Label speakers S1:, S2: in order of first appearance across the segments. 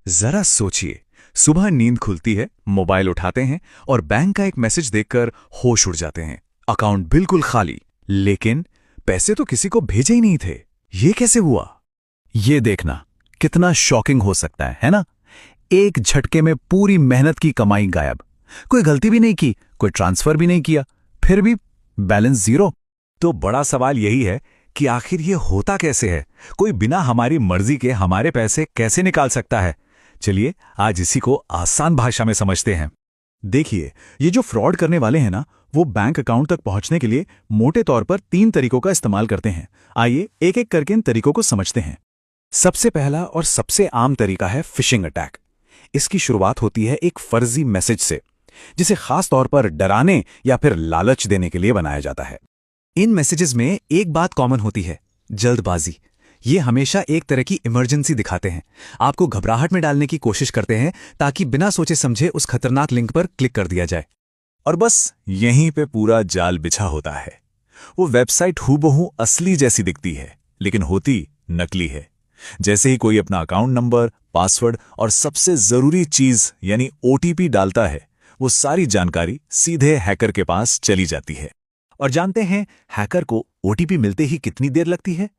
S1: जरा सोचिए, सुबह नींद खुलती है, मोबाइल उठाते हैं और बैंक का एक मैसेज देखकर होश उड़ जाते हैं। अकाउंट बिल्कुल खाली, लेकिन पैसे तो किसी को भेजे ही नहीं थे। ये कैसे हुआ? ये देखना कितना शॉकिंग हो सकता है ना? एक झटके में पूरी मेहनत की कमाई गायब। कोई गलती भी नहीं की, कोई ट्रांसफर भी नहीं किया, फिर भी बैलेंस जीरो। तो बड़ा सवाल यही है कि आखिर ये होता कैसे है? कोई बिना हमारी मर्जी के हमारे पैसे कैसे निकाल सकता है? चलिए आज इसी को आसान भाषा में समझते हैं। देखिए, ये जो फ्रॉड करने वाले हैं ना, वो बैंक अकाउंट तक पहुंचने के लिए मोटे तौर पर 3 तरीकों का इस्तेमाल करते हैं। आइए एक एक करके इन तरीकों को समझते हैं। सबसे पहला और सबसे आम तरीका है फिशिंग अटैक। इसकी शुरुआत होती है एक फर्जी मैसेज से, जिसे खास तौर पर डराने या फिर लालच देने के लिए बनाया जाता है। इन मैसेजेस में एक बात कॉमन होती है, जल्दबाजी। ये हमेशा एक तरह की इमरजेंसी दिखाते हैं, आपको घबराहट में डालने की कोशिश करते हैं ताकि बिना सोचे समझे उस खतरनाक लिंक पर क्लिक कर दिया जाए। और बस यहीं पे पूरा जाल बिछा होता है। वो वेबसाइट हूबहू असली जैसी दिखती है, लेकिन होती नकली है। जैसे ही कोई अपना अकाउंट नंबर, पासवर्ड और सबसे जरूरी चीज यानी ओटीपी डालता है, वो सारी जानकारी सीधे हैकर के पास चली जाती है। और जानते हैं हैकर को ओटीपी मिलते ही कितनी देर लगती है?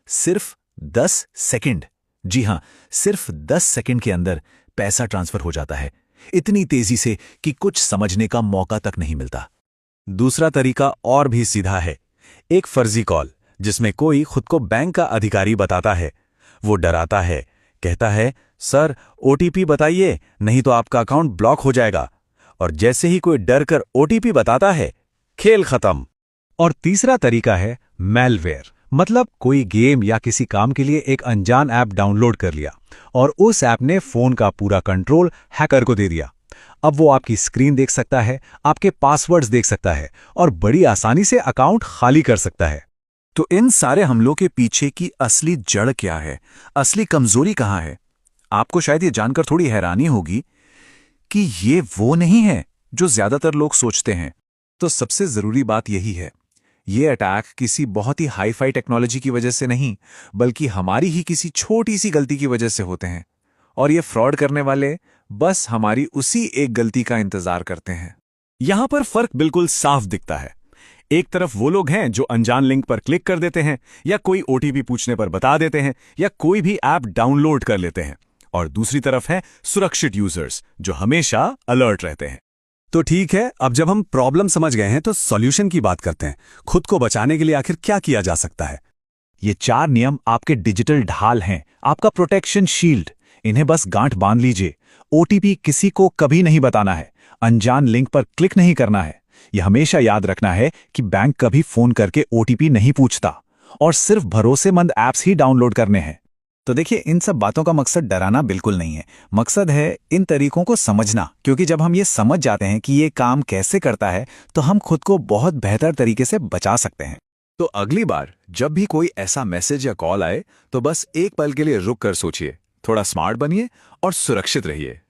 S1: सिर्फ 10 सेकंड। जी हां, सिर्फ 10 सेकंड के अंदर पैसा ट्रांसफर हो जाता है, इतनी तेजी से कि कुछ समझने का मौका तक नहीं मिलता। दूसरा तरीका और भी सीधा है, एक फर्जी कॉल जिसमें कोई खुद को बैंक का अधिकारी बताता है। वो डराता है, कहता है, सर ओटीपी बताइए नहीं तो आपका अकाउंट ब्लॉक हो जाएगा। और जैसे ही कोई डर कर ओटीपी बताता है, खेल खत्म। और तीसरा तरीका है मैलवेयर, मतलब कोई गेम या किसी काम के लिए एक अनजान ऐप डाउनलोड कर लिया और उस ऐप ने फोन का पूरा कंट्रोल हैकर को दे दिया। अब वो आपकी स्क्रीन देख सकता है, आपके पासवर्ड्स देख सकता है और बड़ी आसानी से अकाउंट खाली कर सकता है। तो इन सारे हमलों के पीछे की असली जड़ क्या है? असली कमजोरी कहाँ है? आपको शायद ये जानकर थोड़ी हैरानी होगी कि ये वो नहीं है जो ज्यादातर लोग सोचते हैं। तो सबसे जरूरी बात यही है, ये अटैक किसी बहुत ही हाई-फाई टेक्नोलॉजी की वजह से नहीं, बल्कि हमारी ही किसी छोटी सी गलती की वजह से होते हैं। और ये फ्रॉड करने वाले बस हमारी उसी एक गलती का इंतजार करते हैं। यहां पर फर्क बिल्कुल साफ दिखता है। एक तरफ वो लोग हैं जो अनजान लिंक पर क्लिक कर देते हैं, या कोई ओटीपी पूछने पर बता देते हैं, या कोई भी ऐप डाउनलोड कर लेते हैं। और दूसरी तरफ है सुरक्षित यूजर्स जो हमेशा अलर्ट रहते हैं। तो ठीक है, अब जब हम प्रॉब्लम समझ गए हैं तो सॉल्यूशन की बात करते हैं। खुद को बचाने के लिए आखिर क्या किया जा सकता है? ये 4 नियम आपके डिजिटल ढाल हैं, आपका प्रोटेक्शन शील्ड। इन्हें बस गांठ बांध लीजिए। ओटीपी किसी को कभी नहीं बताना है, अनजान लिंक पर क्लिक नहीं करना है। यह हमेशा याद रखना है कि बैंक कभी फोन करके ओटीपी नहीं पूछता, और सिर्फ भरोसेमंद ऐप्स ही डाउनलोड करने हैं। तो देखिए, इन सब बातों का मकसद डराना बिल्कुल नहीं है। मकसद है इन तरीकों को समझना, क्योंकि जब हम ये समझ जाते हैं कि ये काम कैसे करता है, तो हम खुद को बहुत बेहतर तरीके से बचा सकते हैं। तो अगली बार जब भी कोई ऐसा मैसेज या कॉल आए, तो बस एक पल के लिए रुक कर सोचिए, थोड़ा स्मार्ट बनिए और सुरक्षित रहिए।